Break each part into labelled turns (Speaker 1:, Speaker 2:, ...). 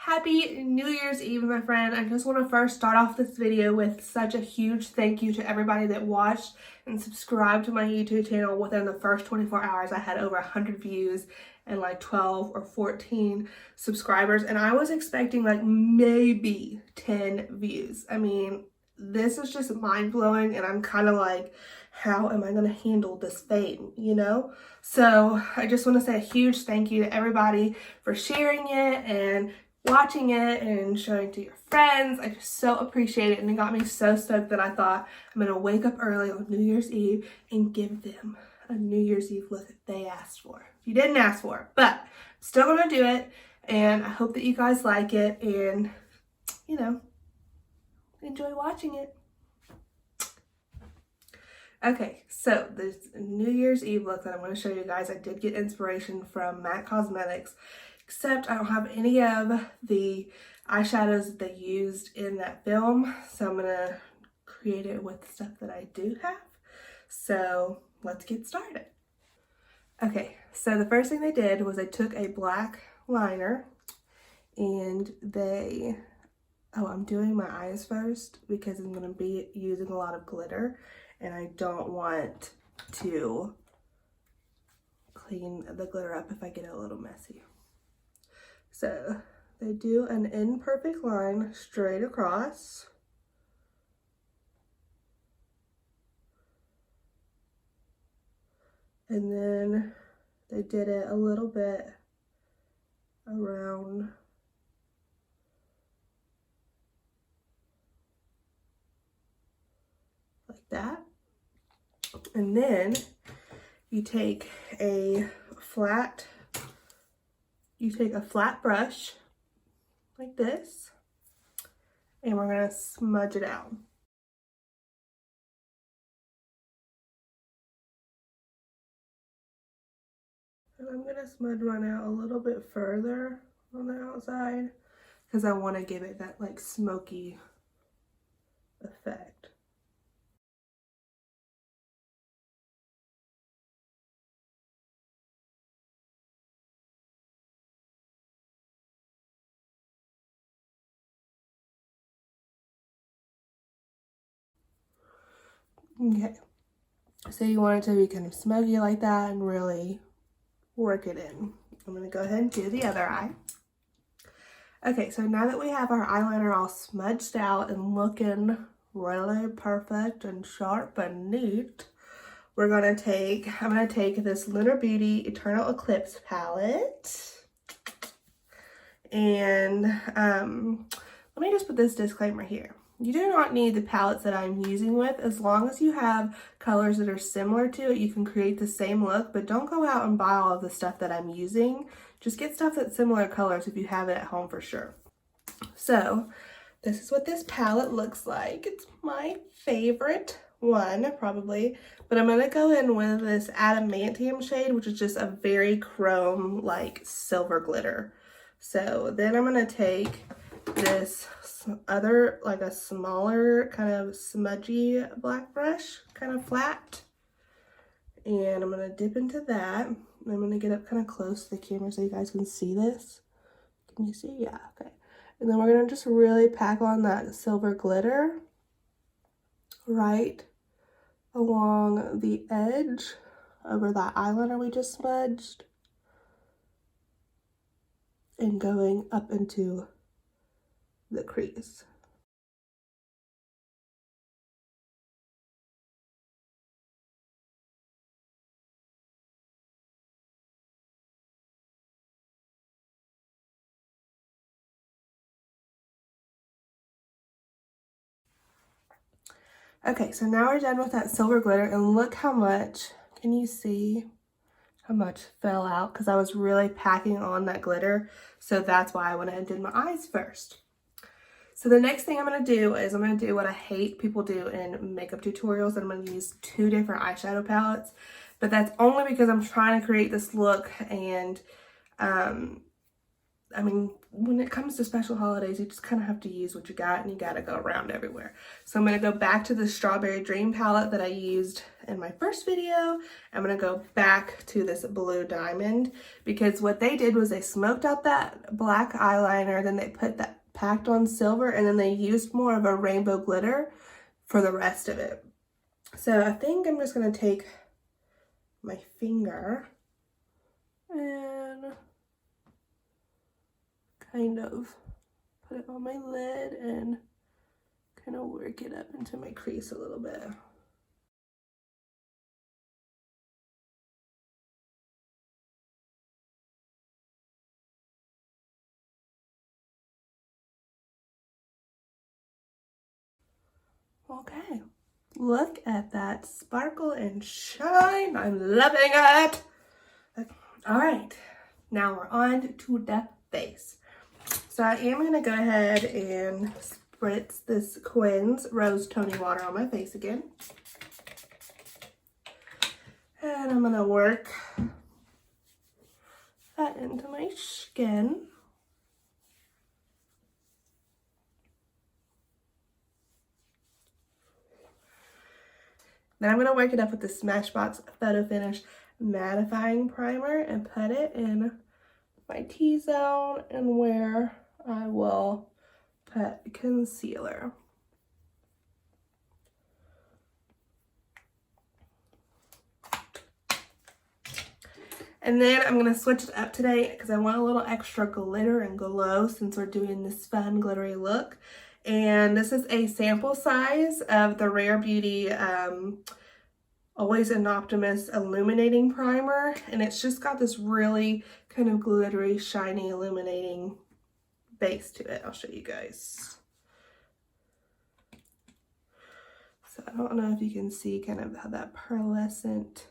Speaker 1: Happy New Year's Eve, my friend. I just want to first start off this video with such a huge thank you to everybody that watched and subscribed to my YouTube channel. Within the first 24 hours, I had over 100 views and like 12 or 14 subscribers. And I was expecting like maybe 10 views. I mean, this is just mind-blowing, and I'm kind of like, how am I going to handle this fame, you know? So I just want to say a huge thank you to everybody for sharing it and watching it and showing to your friends. I just so appreciate it, and it got me so stoked that I thought I'm gonna wake up early on New Year's Eve and give them a New Year's Eve look that they asked for. You didn't ask for it, but I'm still gonna do it, and I hope that you guys like it and, you know, enjoy watching it. Okay, so this New Year's Eve look that I'm going to show you guys, I did get inspiration from MAC Cosmetics, except I don't have any of the eyeshadows that they used in that film, so I'm going to create it with stuff that I do have. So let's get started. Okay, so the first thing they did was they took a black liner and they, I'm doing my eyes first because I'm going to be using a lot of glitter and I don't want to clean the glitter up if I get it a little messy. So they do an imperfect line straight across. And then they did it a little bit around like that. And then you take a flat brush like this, and we're gonna smudge it out. And I'm gonna smudge mine out a little bit further on the outside because I want to give it that like smoky effect. Okay, so you want it to be kind of smoky like that and really work it in. I'm gonna go ahead and do the other eye. Okay, so now that we have our eyeliner all smudged out and looking really perfect and sharp and neat, I'm gonna take this Lunar Beauty Eternal Eclipse palette. And let me just put this disclaimer here. You do not need the palettes that I'm using with. As long as you have colors that are similar to it, you can create the same look, but don't go out and buy all of the stuff that I'm using. Just get stuff that's similar colors if you have it at home for sure. So this is what this palette looks like. It's my favorite one probably, but I'm gonna go in with this Adamantium shade, which is just a very chrome like silver glitter. So then I'm gonna take this other, like a smaller kind of smudgy black brush, kind of flat, and I'm gonna dip into that. I'm gonna get up kind of close to the camera so you guys can see this. Can you see? Yeah, okay. And then we're gonna just really pack on that silver glitter right along the edge over that eyeliner we just smudged and going up into the crease. Okay, so now we're done with that silver glitter, and look how much, can you see how much fell out? Because I was really packing on that glitter, so that's why I went ahead and did my eyes first. So the next thing I'm going to do is I'm going to do what I hate people do in makeup tutorials, and I'm going to use two different eyeshadow palettes, but that's only because I'm trying to create this look and I mean, when it comes to special holidays, you just kind of have to use what you got, and you got to go around everywhere. So I'm going to go back to the Strawberry Dream palette that I used in my first video. I'm going to go back to this Blue Diamond, because what they did was they smoked out that black eyeliner, then they put that packed on silver, and then they used more of a rainbow glitter for the rest of it. So I think I'm just going to take my finger and kind of put it on my lid and kind of work it up into my crease a little bit. Okay, look at that sparkle and shine. I'm loving it. All right, now we're on to the face. So I am going to go ahead and spritz this Quinn's Rose Toning Water on my face again. And I'm going to work that into my skin. Then I'm going to work it up with the Smashbox Photo Finish Mattifying Primer and put it in my T-zone and where I will put concealer. And then I'm going to switch it up today because I want a little extra glitter and glow since we're doing this fun glittery look. And this is a sample size of the Rare Beauty Always an Optimist Illuminating Primer. And it's just got this really kind of glittery, shiny, illuminating base to it. I'll show you guys. So I don't know if you can see kind of how that pearlescent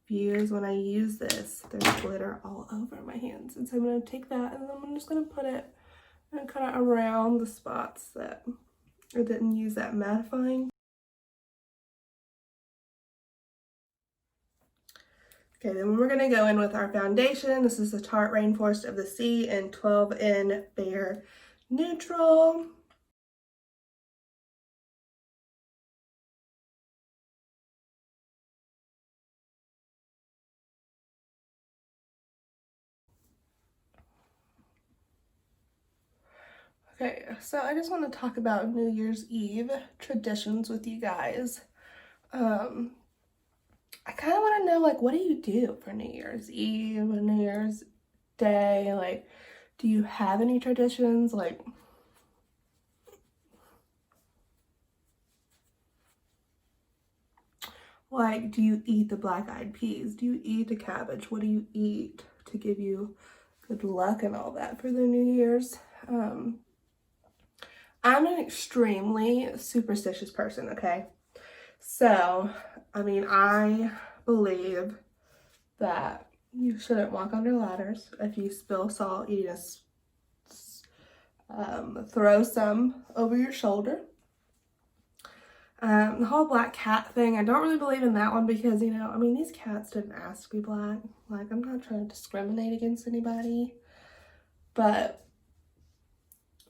Speaker 1: views when I use this. There's glitter all over my hands. And so I'm going to take that and then I'm just going to put it kind of around the spots that I didn't use that mattifying. Okay, then we're going to go in with our foundation. This is the Tarte Rainforest of the Sea in 12N Bare Neutral. Okay, so I just want to talk about New Year's Eve traditions with you guys. I kind of want to know, like, what do you do for New Year's Eve, New Year's Day? Like, do you have any traditions? Like, do you eat the black-eyed peas? Do you eat the cabbage? What do you eat to give you good luck and all that for the New Year's? I'm an extremely superstitious person, okay? So, I mean, I believe that you shouldn't walk under ladders. If you spill salt, you just throw some over your shoulder. The whole black cat thing, I don't really believe in that one because, you know, I mean, these cats didn't ask to be black. Like, I'm not trying to discriminate against anybody. But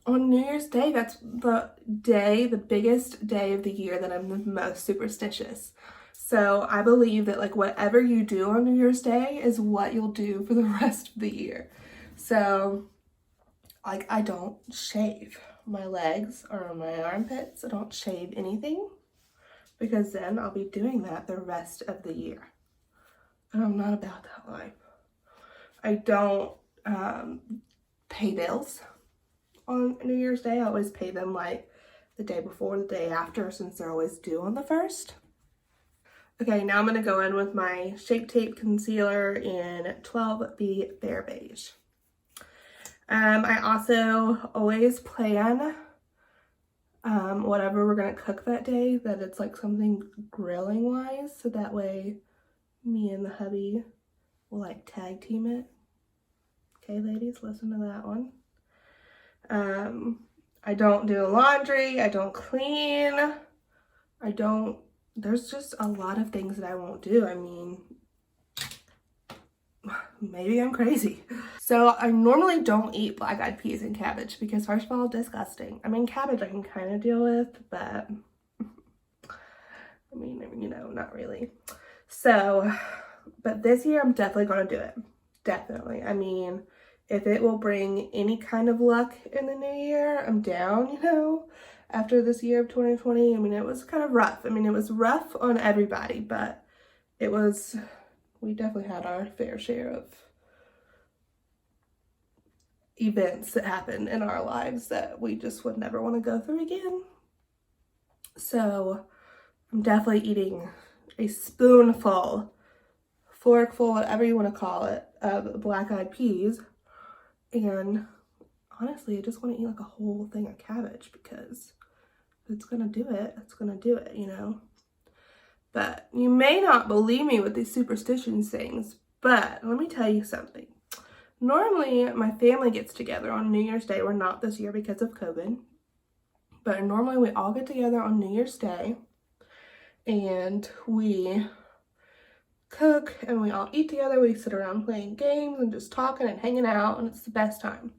Speaker 1: on New Year's Day, that's the biggest day of the year that I'm the most superstitious. So I believe that, like, whatever you do on New Year's Day is what you'll do for the rest of the year. So, like, I don't shave my legs or my armpits. I don't shave anything because then I'll be doing that the rest of the year. And I'm not about that life. I don't pay bills on New Year's Day. I always pay them like the day before, the day after, since they're always due on the 1st. Okay, now I'm going to go in with my Shape Tape Concealer in 12B Bare Beige. I also always plan whatever we're going to cook that day, that it's like something grilling wise, so that way me and the hubby will like tag team it. Okay, ladies, listen to that one. I don't do laundry, I don't clean, there's just a lot of things that I won't do. I mean, maybe I'm crazy. So I normally don't eat black-eyed peas and cabbage because first of all, disgusting. I mean, cabbage I can kind of deal with, but I mean, you know, not really. So, but this year I'm definitely going to do it. Definitely. I mean, if it will bring any kind of luck in the new year, I'm down, you know, after this year of 2020. I mean, it was kind of rough. I mean, it was rough on everybody, but it was, we definitely had our fair share of events that happened in our lives that we just would never want to go through again. So I'm definitely eating a spoonful, forkful, whatever you want to call it, of black-eyed peas. And honestly, I just want to eat like a whole thing of cabbage because if it's going to do it, it's going to do it, you know. But you may not believe me with these superstitions things, but let me tell you something. Normally, my family gets together on New Year's Day. We're not this year because of COVID. But normally, we all get together on New Year's Day. And we cook and we all eat together. We sit around playing games and just talking and hanging out. And it's the best time.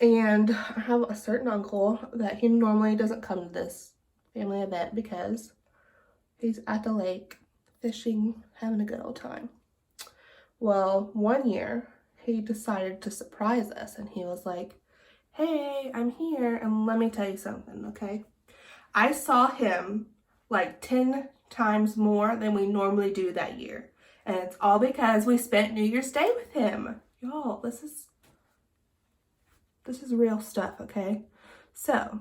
Speaker 1: And I have a certain uncle that he normally doesn't come to this family event because he's at the lake fishing, having a good old time. Well, one year he decided to surprise us and he was like, hey, I'm here and let me tell you something, okay? I saw him like 10 times more than we normally do that year. And it's all because we spent New Year's Day with him. Y'all, this is real stuff, okay? So,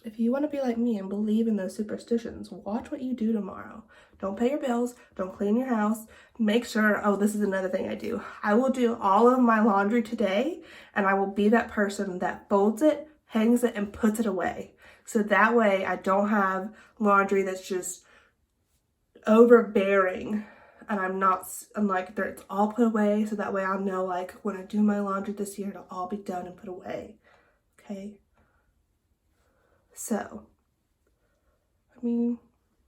Speaker 1: if you want to be like me and believe in those superstitions, watch what you do tomorrow. Don't pay your bills. Don't clean your house. Make sure, oh, this is another thing I do. I will do all of my laundry today, and I will be that person that folds it, hangs it, and puts it away. So that way I don't have laundry that's just overbearing, and I'm like, it's all put away, so that way I'll know, like, when I do my laundry this year, it'll all be done and put away, okay? So, I mean,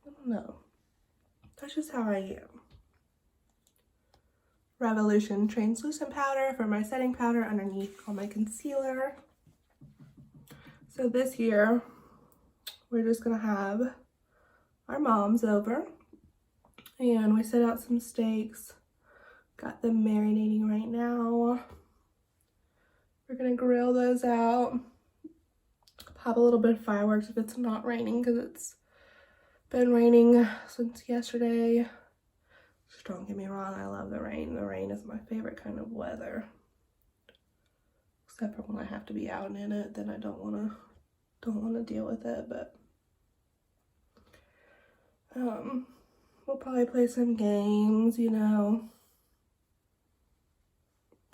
Speaker 1: I don't know. That's just how I am. Revolution translucent powder for my setting powder underneath all my concealer. So this year, we're just gonna have our moms over and we set out some steaks. Got them marinating right now. We're gonna grill those out. Pop a little bit of fireworks if it's not raining because it's been raining since yesterday. Just don't get me wrong, I love the rain. The rain is my favorite kind of weather. Except for when I have to be out in it, then I don't wanna deal with it, but we'll probably play some games, you know.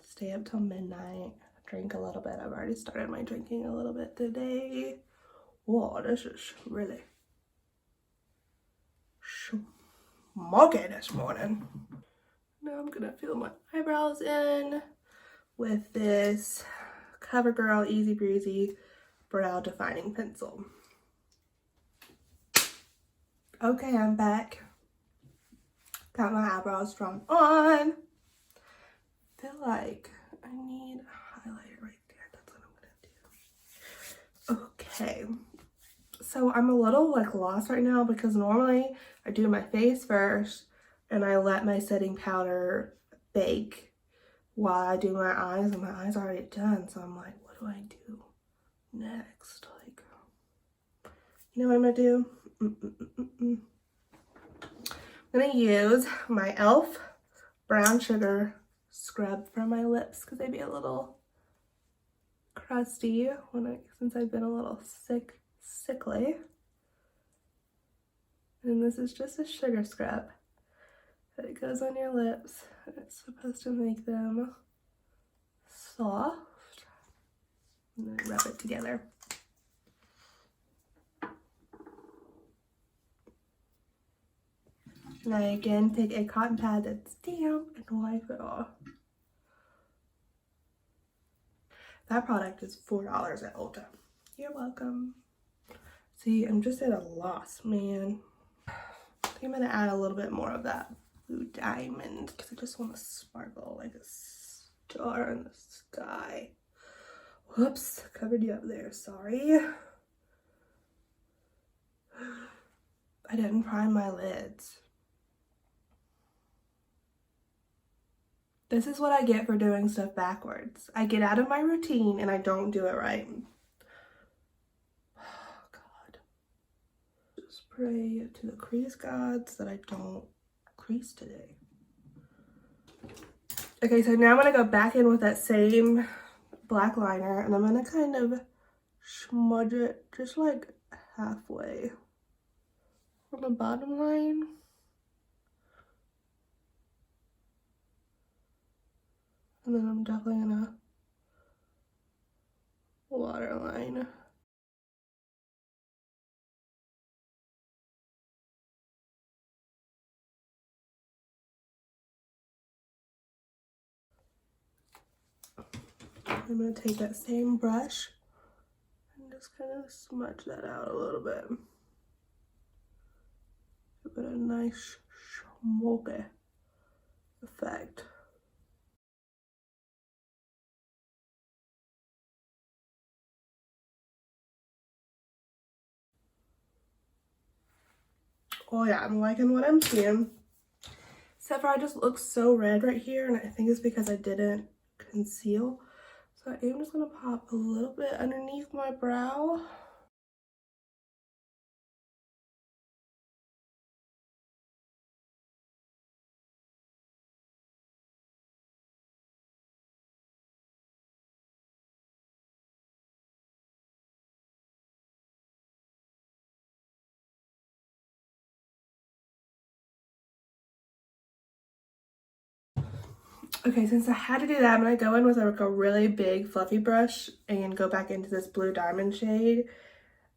Speaker 1: Stay up till midnight, drink a little bit. I've already started my drinking a little bit today. Whoa, this is really smoky this morning. Now I'm gonna fill my eyebrows in with this CoverGirl Easy Breezy Brow Defining Pencil. Okay, I'm back. Got my eyebrows drawn on. Feel like I need a highlighter right there. That's what I'm gonna do. Okay. So I'm a little like lost right now because normally I do my face first and I let my setting powder bake while I do my eyes, and my eyes are already done. So I'm like, what do I do next? Like, you know what I'm gonna do? I'm gonna use my e.l.f. brown sugar scrub for my lips because they be a little crusty since I've been a little sickly. And this is just a sugar scrub. It goes on your lips and it's supposed to make them soft. And then rub it together. And I again take a cotton pad that's damp and wipe it off. That product is $4 at Ulta. You're welcome. See, I'm just at a loss, man. I think I'm gonna add a little bit more of that blue diamond because I just want to sparkle like a star in the sky. Whoops, covered you up there, sorry. I didn't prime my lids. This is what I get for doing stuff backwards. I get out of my routine and I don't do it right. Oh, God. Just pray to the crease gods that I don't crease today. Okay, so now I'm going to go back in with that same black liner and I'm going to kind of smudge it just like halfway on the bottom line. And then I'm definitely gonna waterline. I'm gonna take that same brush and just kind of smudge that out a little bit. Give it a nice smoky effect. Oh yeah, I'm liking what I'm seeing. Except for I just look so red right here, and I think it's because I didn't conceal. So I am just gonna pop a little bit underneath my brow. Okay, since I had to do that, I'm going to go in with like a really big fluffy brush and go back into this blue diamond shade.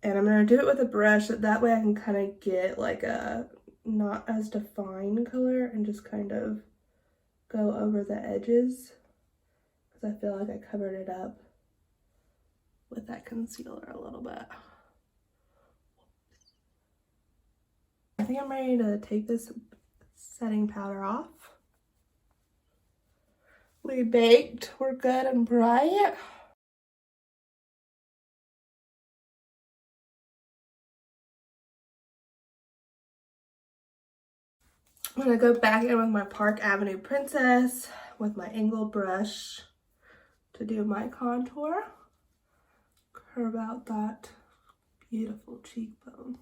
Speaker 1: And I'm going to do it with a brush that way I can kind of get like a not as defined color and just kind of go over the edges. Because I feel like I covered it up with that concealer a little bit. I think I'm ready to take this setting powder off. We baked, we're good and bright. I'm gonna go back in with my Park Avenue Princess with my angled brush to do my contour. Curve out that beautiful cheekbone.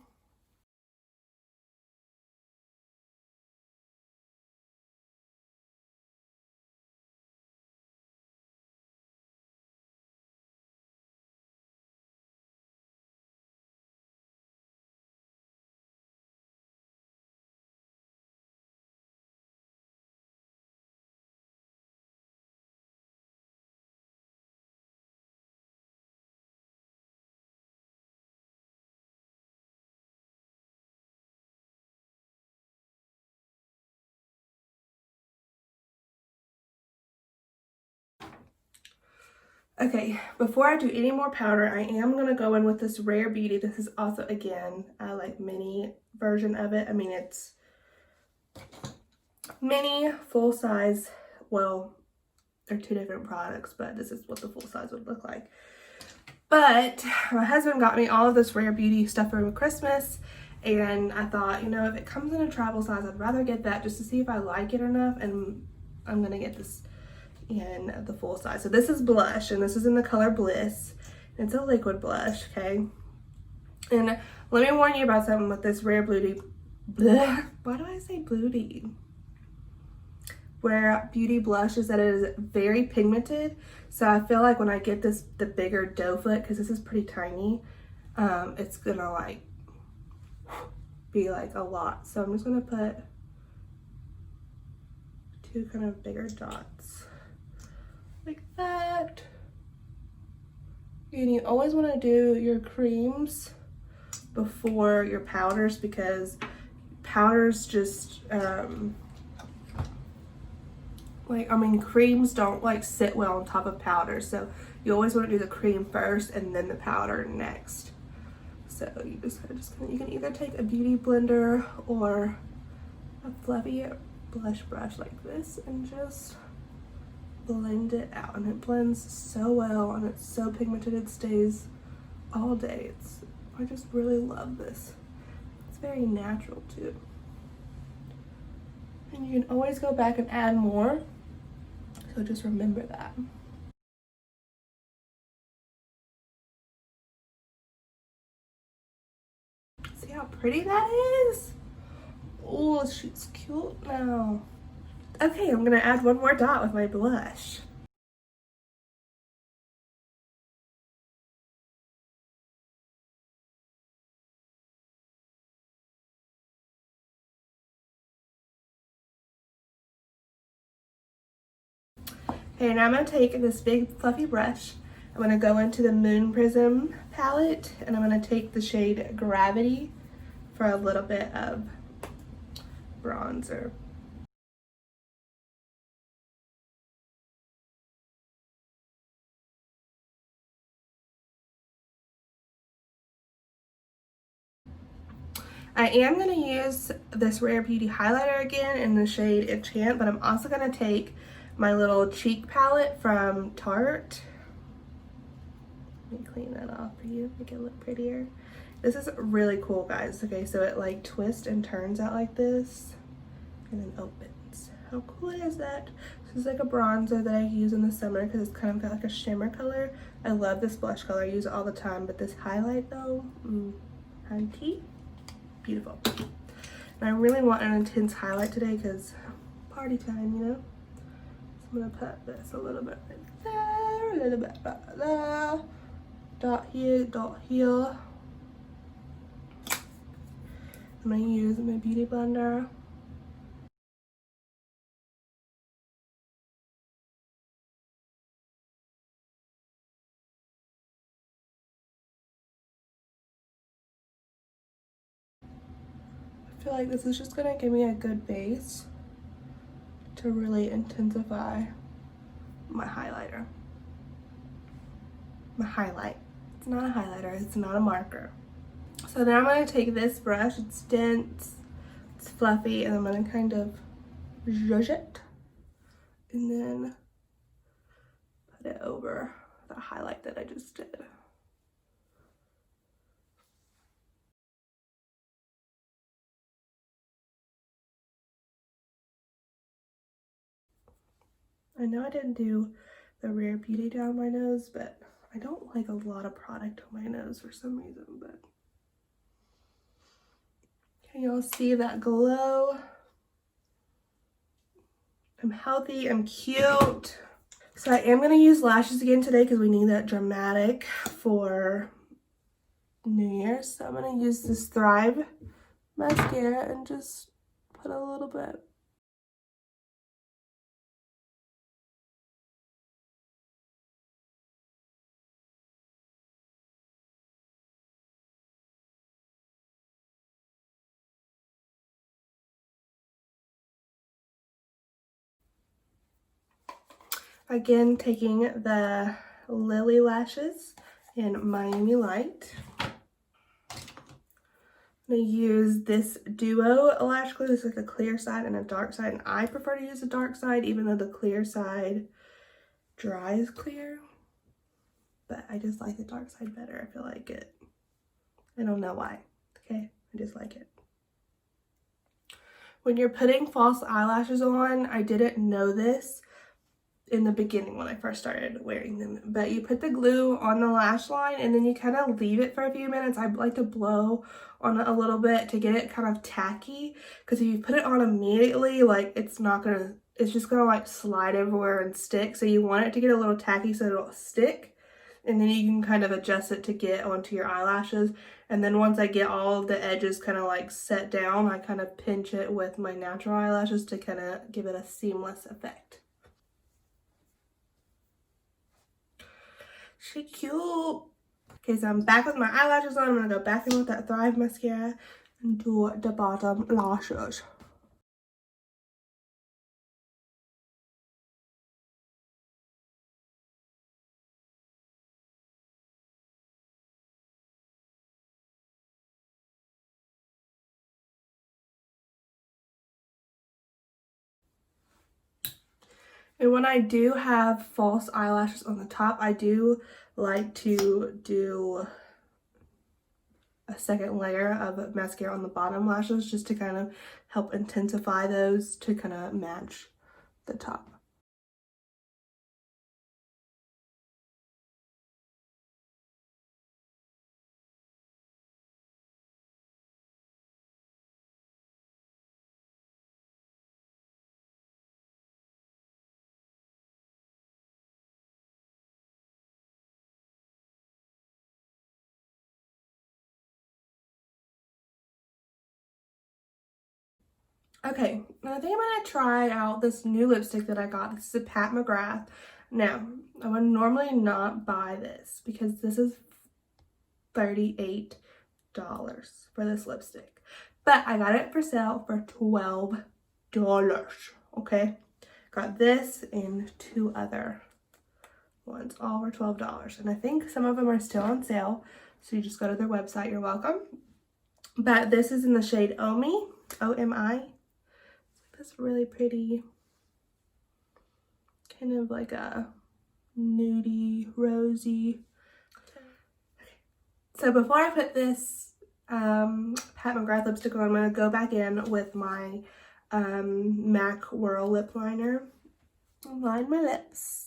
Speaker 1: Okay, before I do any more powder, I am going to go in with this Rare Beauty. This is also, again, a like mini version of it. I mean, it's mini, full size. Well, they're two different products, but this is what the full size would look like. But my husband got me all of this Rare Beauty stuff for Christmas. And I thought, you know, if it comes in a travel size, I'd rather get that just to see if I like it enough. And I'm going to get this in the full size. So this is blush, and this is in the color Bliss. It's a liquid blush, okay? And let me warn you about something with this Rare Beauty. Why do I say Beauty? Rare Beauty blush is that it is very pigmented. So I feel like when I get this, the bigger doe foot, because this is pretty tiny, it's gonna like be like a lot. So I'm just gonna put two kind of bigger dots. Like that. And you always want to do your creams before your powders, because powders just creams don't like sit well on top of powder, so you always want to do the cream first and then the powder next. So you you can either take a beauty blender or a fluffy blush brush like this and just blend it out, and it blends so well and it's so pigmented, it stays all day. I just really love this. It's very natural too. And you can always go back and add more, so just remember that. See how pretty that is? Oh, she's cute now. Okay, I'm gonna add one more dot with my blush. Okay, now I'm gonna take this big fluffy brush. I'm gonna go into the Moon Prism palette, and I'm gonna take the shade Gravity for a little bit of bronzer. I am going to use this Rare Beauty highlighter again in the shade Enchant, but I'm also going to take my little cheek palette from Tarte. Let me clean that off for you, make it look prettier. This is really cool, guys. Okay, so it like twists and turns out like this and then opens. How cool is that? This is like a bronzer that I use in the summer because it's kind of got like a shimmer color. I love this blush color. I use it all the time, but this highlight though, hunty. Beautiful. And I really want an intense highlight today because party time, you know? So I'm gonna put this a little bit right there, a little bit right there, dot here, dot here. I'm gonna use my beauty blender. I feel like this is just gonna give me a good base to really intensify my highlighter. My highlight. It's not a highlighter, it's not a marker. So now I'm gonna take this brush, it's dense, it's fluffy, and I'm gonna kind of zhuzh it and then put it over the highlight that I just did. I know I didn't do the Rare Beauty down my nose, but I don't like a lot of product on my nose for some reason, but can y'all see that glow? I'm healthy, I'm cute. So I am gonna use lashes again today because we need that dramatic for New Year's. So I'm gonna use this Thrive mascara and just put a little bit. Again, taking the Lily lashes in Miami Light. I'm gonna use this Duo lash glue. It's like a clear side and a dark side, and I prefer to use the dark side even though the clear side dries clear, but I just like the dark side better. I feel like it. I don't know why. Okay, I just like it. When you're putting false eyelashes on, I didn't know this in the beginning when I first started wearing them, but you put the glue on the lash line and then you kind of leave it for a few minutes. I like to blow on it a little bit to get it kind of tacky, because if you put it on immediately, like it's just gonna like slide everywhere and stick. So you want it to get a little tacky so it'll stick, and then you can kind of adjust it to get onto your eyelashes. And then once I get all of the edges kind of like set down, I kind of pinch it with my natural eyelashes to kind of give it a seamless effect. She cute. Okay, so I'm back with my eyelashes on. I'm gonna go back in with that Thrive mascara and do the bottom lashes. And when I do have false eyelashes on the top, I do like to do a second layer of mascara on the bottom lashes just to kind of help intensify those to kind of match the top. Okay, and I think I'm gonna try out this new lipstick that I got. This is a Pat McGrath. Now, I would normally not buy this because this is $38 for this lipstick. But I got it for sale for $12. Okay? Got this and two other ones, all were $12. And I think some of them are still on sale. So you just go to their website, you're welcome. But this is in the shade Omi, O-M-I. This really pretty, kind of like a nudie, rosy. So before I put this Pat McGrath lipstick on, I'm going to go back in with my MAC Whirl lip liner and line my lips.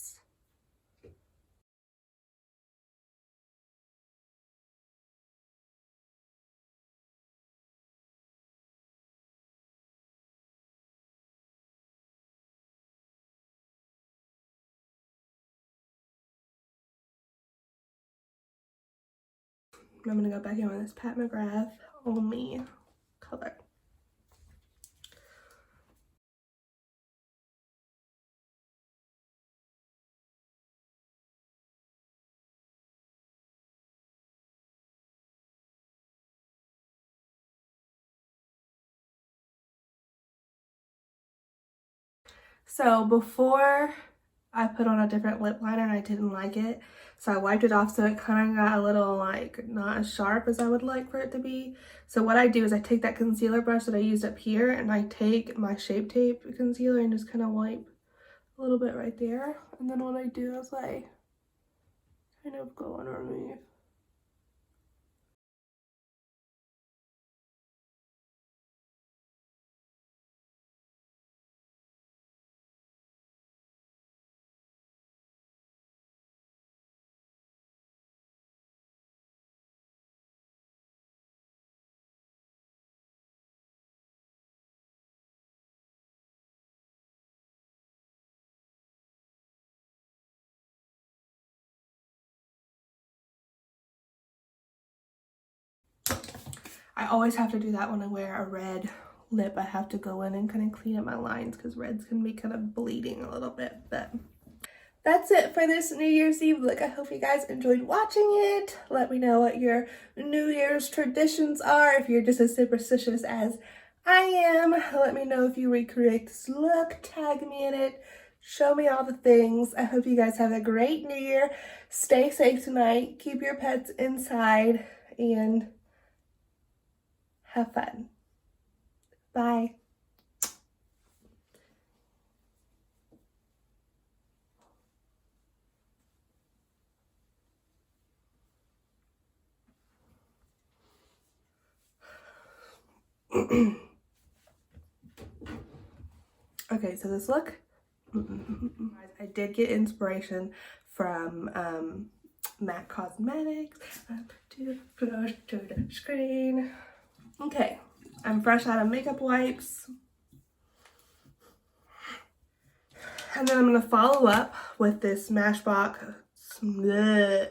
Speaker 1: I'm going to go back in with this Pat McGrath Omi color. So before I put on a different lip liner and I didn't like it, so I wiped it off so it kind of got a little like not as sharp as I would like for it to be. So what I do is I take that concealer brush that I used up here and I take my Shape Tape concealer and just kind of wipe a little bit right there. And then what I do is I kind of go underneath. I always have to do that when I wear a red lip. I have to go in and kind of clean up my lines because reds can be kind of bleeding a little bit. But that's it for this New Year's Eve look. I hope you guys enjoyed watching it. Let me know what your New Year's traditions are. If you're just as superstitious as I am, let me know if you recreate this look. Tag me in it. Show me all the things. I hope you guys have a great New Year. Stay safe tonight. Keep your pets inside and have fun. Bye. Okay, so this look, I did get inspiration from MAC Cosmetics. To the screen. Okay, I'm fresh out of makeup wipes. And then I'm going to follow up with this Smashbox. Bleh.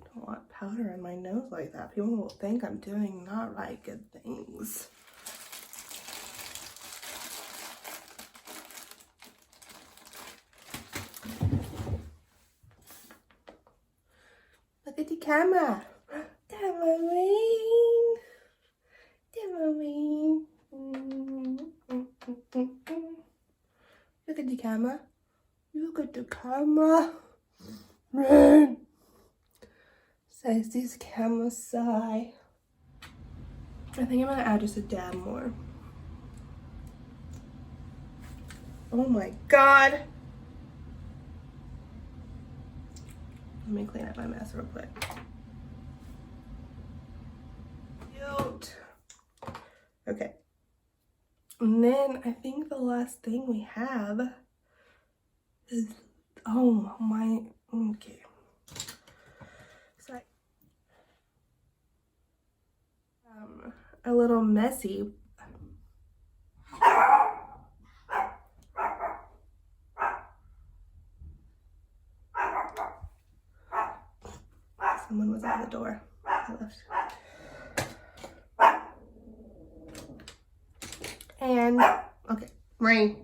Speaker 1: Don't want powder in my nose like that. People will think I'm doing not right good things. Look at the camera. Tamarine. Tamarine. Look at the camera. Look at the camera. Guys, these cameras sigh. I think I'm gonna add just a dab more. Oh my god. Let me clean up my mess real quick. Cute. Okay. And then I think the last thing we have is, oh my, okay. So a little messy. Someone was at the door. I left. And, okay, rain.